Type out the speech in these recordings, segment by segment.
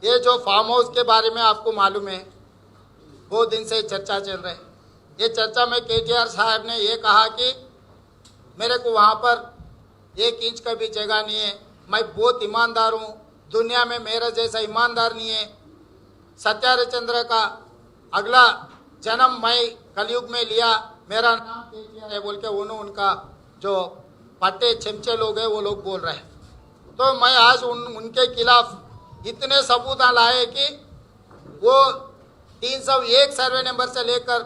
ये जो farm house के बारे में आपको मालूम है, बहुत दिन से चर्चा चल रही है। ये चर्चा में केटीआर साहब ने ये कहा कि मेरे को वहाँ पर 1 इंच का भी जगह नहीं है, मैं बहुत ईमानदार हूँ, दुनिया में मेरा जैसा ईमानदार नहीं है। सत्याचंद्र का अगला जन्म मैं कलयुग में लिया, मेरा नाम केटीआर है बोल के उनका जो पट्टे चमचे लोग हैं वो लोग बोल रहे हैं। तो मैं आज उनके खिलाफ इतने सबूत लाए कि वो 301 सर्वे नंबर से लेकर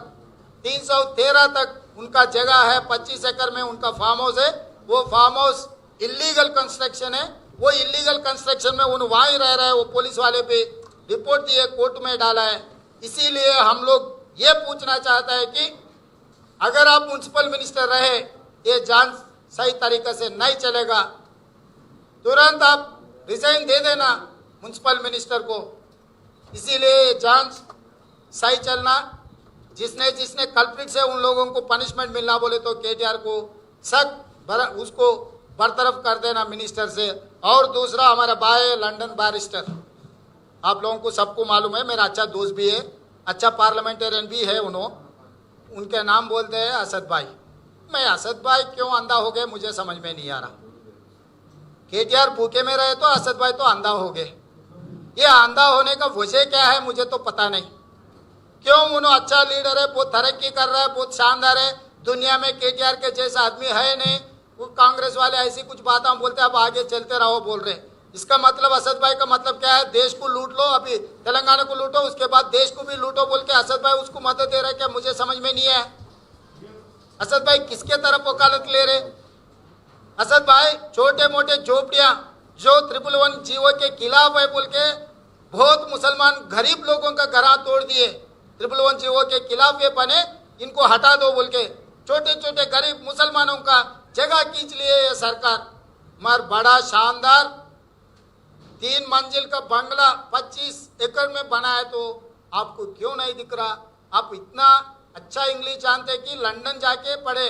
313 तक उनका जगह है, 25 एकड़ में उनका फार्म हाउस है। वो फार्म हाउस इलीगल कंस्ट्रक्शन है। वो इलीगल कंस्ट्रक्शन में वहाँ ही रह रहे हैं। वो पुलिस वाले पे रिपोर्ट दिए, कोर्ट में डाला है। इसीलिए हम लोग ये पूछना चाहता है कि अगर आप म्युनिसिपल मिनिस्टर रहे, ये जांच सही तरीके से नहीं चलेगा, तुरंत आप रिजाइन दे देना म्युनिसिपल मिनिस्टर को। इसीलिए जांच सही चलना, जिसने जिसने कल्प्रिट से उन लोगों को पनिशमेंट मिलना बोले तो केटीआर को सख्त उसको बरतरफ कर देना मिनिस्टर से। और दूसरा हमारा भाई लंदन बैरिस्टर, आप लोगों को सबको मालूम है, मेरा अच्छा दोस्त भी है, अच्छा पार्लियामेंटेरियन भी है। उनके नाम बोलते हैं असद भाई। मैं असद भाई क्यों अंधा हो गए मुझे समझ में नहीं आ रहा। केटीआर भूखे में रहे तो असद भाई तो अंधा हो गए। ये अंधा होने का वजह क्या है मुझे तो पता नहीं। क्यों उन्होंने अच्छा लीडर है, बहुत तरक्की कर रहा है, बहुत शानदार है, दुनिया में केटीआर के जैसा आदमी है नहीं। वो कांग्रेस वाले ऐसी कुछ बातें बोलते हैं, अब आगे चलते रहो बोल रहे। इसका मतलब असद भाई का मतलब क्या है? देश को लूट लो, अभी तेलंगाना को लूटो, उसके बाद देश को भी लूटो बोल के असद भाई उसको मदद दे रहे क्या? मुझे समझ में नहीं है। असद भाई किसके तरफ वकालत ले रहे? असद भाई छोटे मोटे झोपड़ियां जो 111 जीवो के खिलाफ है बोल के बहुत मुसलमान गरीब लोगों का घर तोड़ दिए। 111 जीवो के खिलाफ ये बने, इनको हटा दो बोल के छोटे छोटे गरीब मुसलमानों का जगह खींच लिए ये सरकार। मगर बड़ा शानदार 3 मंजिल का बंगला 25 एकड़ में बना है, तो आपको क्यों नहीं दिख रहा? आप इतना अच्छा इंग्लिश जानते कि लंदन जाके पढ़े।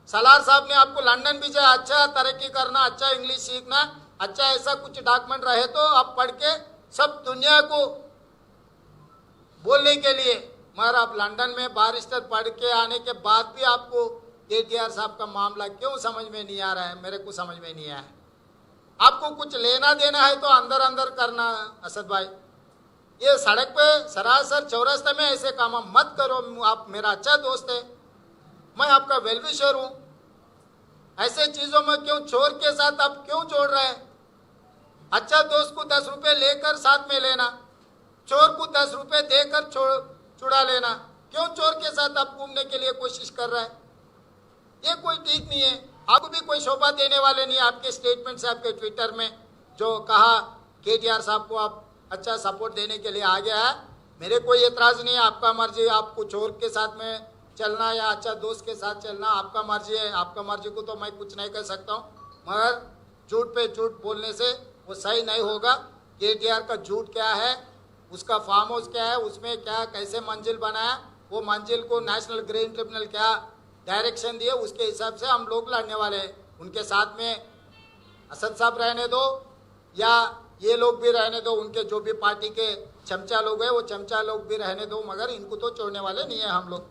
सलार साहब ने आपको लंदन भी जाए, अच्छा तरक्की करना, अच्छा इंग्लिश सीखना, अच्छा ऐसा कुछ डॉक्यूमेंट रहे तो आप पढ़ के सब दुनिया को बोलने के लिए। मगर आप लंदन में बैरिस्टर पढ़ के आने के बाद भी आपको केटीआर साहब का मामला क्यों समझ में नहीं आ रहा है? मेरे को समझ में नहीं आया है। आपको कुछ लेना देना है तो अंदर अंदर करना। असद भाई ये सड़क पे सरासर चौरास्ते में ऐसे काम मत करो। आप मेरा अच्छा दोस्त है, मैं आपका वेल विशर हूँ। ऐसे चीजों में क्यों चोर के साथ आप क्यों जोड़ रहे हैं? अच्छा दोस्त को 10 रुपए लेकर साथ में लेना, चोर को 10 रुपए देकर छुड़ा लेना। क्यों चोर के साथ आप घूमने के लिए कोशिश कर रहे हैं? ये कोई ठीक नहीं है। आपको भी कोई शोभा देने वाले नहीं। आपके स्टेटमेंट से, आपके ट्विटर में जो कहा केटीआर साहब को आप अच्छा सपोर्ट देने के लिए आ गया है, मेरे कोई एतराज़ नहीं है। आपका मर्जी, आपको चोर के साथ में चलना या अच्छा दोस्त के साथ चलना आपका मर्जी है। आपका मर्जी को तो मैं कुछ नहीं कर सकता हूँ। मगर झूठ पे झूठ बोलने से वो सही नहीं होगा। केटीआर का झूठ क्या है, उसका फार्म हाउस क्या है, उसमें क्या कैसे मंजिल बनाया, वो मंजिल को नेशनल ग्रीन ट्रिब्यूनल क्या डायरेक्शन दिए, उसके हिसाब से हम लोग लड़ने वाले हैं। उनके साथ में असद साहब रहने दो या ये लोग भी रहने दो, उनके जो भी पार्टी के चमचा लोग हैं वो चमचा लोग भी रहने दो, मगर इनको तो छोड़ने वाले नहीं है हम लोग।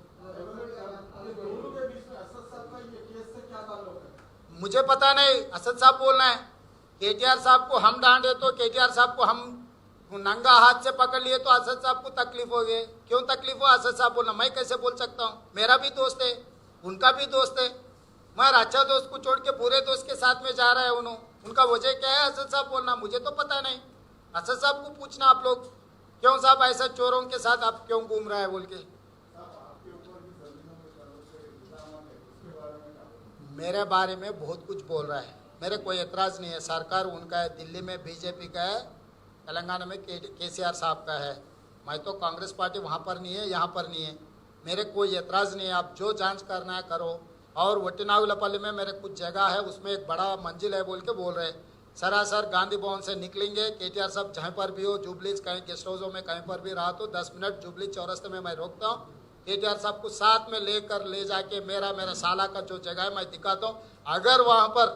मुझे पता नहीं, असद साहब बोलना है। केटीआर साहब को हम डांटे तो केटीआर साहब को हम नंगा हाथ से पकड़ लिए तो असद साहब को तकलीफ हो गई। क्यों तकलीफ हो? असद साहब बोलना, मैं कैसे बोल सकता हूँ? मेरा भी दोस्त है, उनका भी दोस्त है। मगर अच्छा दोस्त को छोड़ के बुरे दोस्त के साथ में जा रहा है उनका वजह क्या है? असद साहब बोलना, मुझे तो पता नहीं। असद साहब को पूछना आप लोग, क्यों साहब ऐसा चोरों के साथ आप क्यों घूम रहा है बोल के। मेरे बारे में बहुत कुछ बोल रहा है, मेरे कोई एतराज़ नहीं है। सरकार उनका है, दिल्ली में बीजेपी का है, तेलंगाना में केसीआर साहब का है। मैं तो कांग्रेस पार्टी वहाँ पर नहीं है, यहाँ पर नहीं है। मेरे कोई एतराज़ नहीं है। आप जो जांच करना है करो। और वट्टिनागुलपल्ली में मेरे कुछ जगह है, उसमें एक बड़ा मंजिल है बोल के बोल रहे हैं। सरासर गांधी भवन से निकलेंगे, केटीआर साहब जहाँ पर भी हो, जुबलीज कहीं गेस्ट हाउसों में कहीं पर भी रहा तो 10 मिनट जुबली चौरस्ते में मैं रोकता हूँ। केटीआर साहब को साथ में ले जाके मेरा साला का जो जगह है मैं दिखाता हूँ। अगर वहाँ पर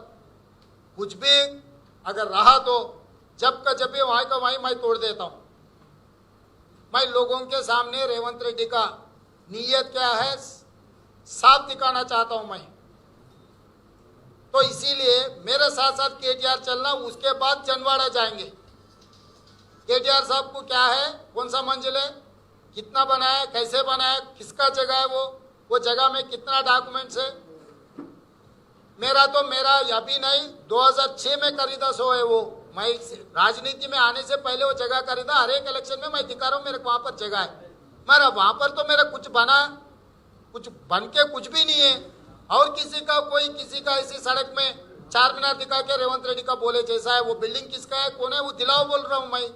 कुछ भी अगर रहा तो जब का जब भी वहीं का वहीं मैं तोड़ देता हूं। मैं लोगों के सामने रेवंत रेड्डी का नीयत क्या है साफ दिखाना चाहता हूं मैं। तो इसीलिए मेरे साथ साथ केटीआर चलना, उसके बाद जनवाड़ा जाएंगे। केटीआर साहब को क्या है, कौन सा मंजिल है, कितना बनाया, कैसे बनाया, किसका जगह है, वो जगह में कितना डॉक्यूमेंट्स है। मेरा अभी नहीं 2006 में खरीदा सो है वो। मैं राजनीति में आने से पहले वो जगह खरीदा। हर एक इलेक्शन में मैं दिखा रहा हूँ मेरे वहां पर जगह है। मेरा वहां पर तो मेरा कुछ बन के कुछ भी नहीं है। और किसी का इसी सड़क में 4 मीनार दिखा के रेवंत रेड्डी का बोले जैसा है। वो बिल्डिंग किसका है, कौन है, वो दिलाओ बोल रहा हूँ मैं।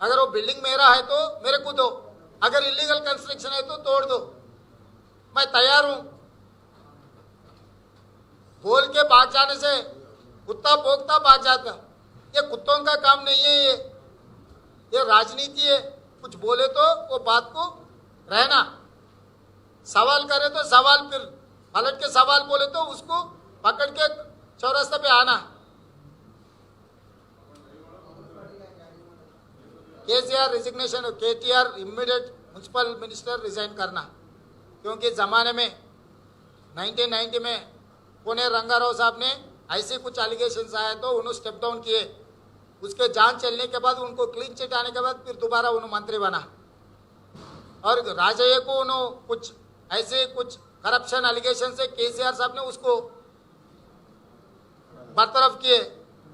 अगर वो बिल्डिंग मेरा है तो मेरे को दो, अगर इलीगल कंस्ट्रक्शन है तो तोड़ दो, मैं तैयार हूं। बोल के भाग जाने से कुत्ता भौंकता भाग जाता, ये कुत्तों का काम नहीं है। ये राजनीति है। कुछ बोले तो वो बात को रहना, सवाल करे तो सवाल, फिर पलट के सवाल बोले तो उसको पकड़ के चौरास्ते पे आना। KCR resignation, KTR immediate municipal minister resign करना। क्योंकि ज़माने में 1990 में पुणे रंगाराव साहब ने ऐसे कुछ एलिगेशंस आए तो उन्होंने स्टेप डाउन किए। उसके जांच चलने के बाद उनको क्लीन चिट आने के बाद फिर दोबारा उन्होंने मंत्री बना। और राजయ్య को उन्होंने कुछ करप्शन एलिगेशन से केसीआर साहब ने उसको बरतरफ किए।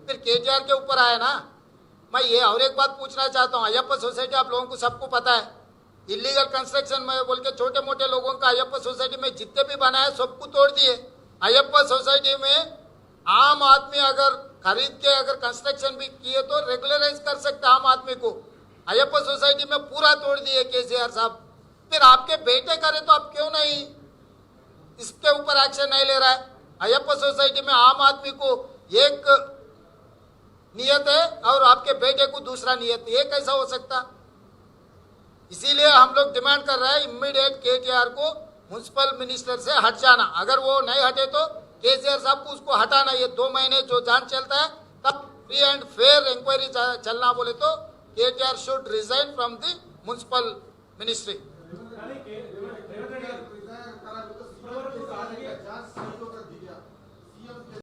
फिर केटीआर के ऊपर आया ना। मैं ये और एक बात पूछना चाहता हूँ, अयप्पा सोसाइटी आप लोगों को सबको पता है, इलीगल कंस्ट्रक्शन में बोल के छोटे मोटे लोगों का अयप्पा सोसाइटी में जितने भी बनाए सबको तोड़ दिए। अयप्पा सोसाइटी में आम आदमी अगर खरीद के अगर कंस्ट्रक्शन भी किए तो रेगुलराइज कर सकते आम आदमी को। अयप्पा सोसाइटी में पूरा तोड़ दिए केसीआर साहब। फिर आपके बेटे करे तो आप क्यों नहीं इसके ऊपर एक्शन नहीं ले रहा है? अयप्पा सोसाइटी में आम आदमी को एक नियत है और आपके बेटे को दूसरा नियत, ये कैसा हो सकता? इसीलिए हम लोग डिमांड कर रहे हैं इमीडिएट केटीआर को म्युनिसिपल मिनिस्टर से हट जाना। अगर वो नहीं हटे तो केसीआर साहब को उसको हटाना। ये 2 महीने जो जांच चलता है तब फ्री एंड फेयर इंक्वायरी चलना बोले तो KTR should resign from the municipal ministry.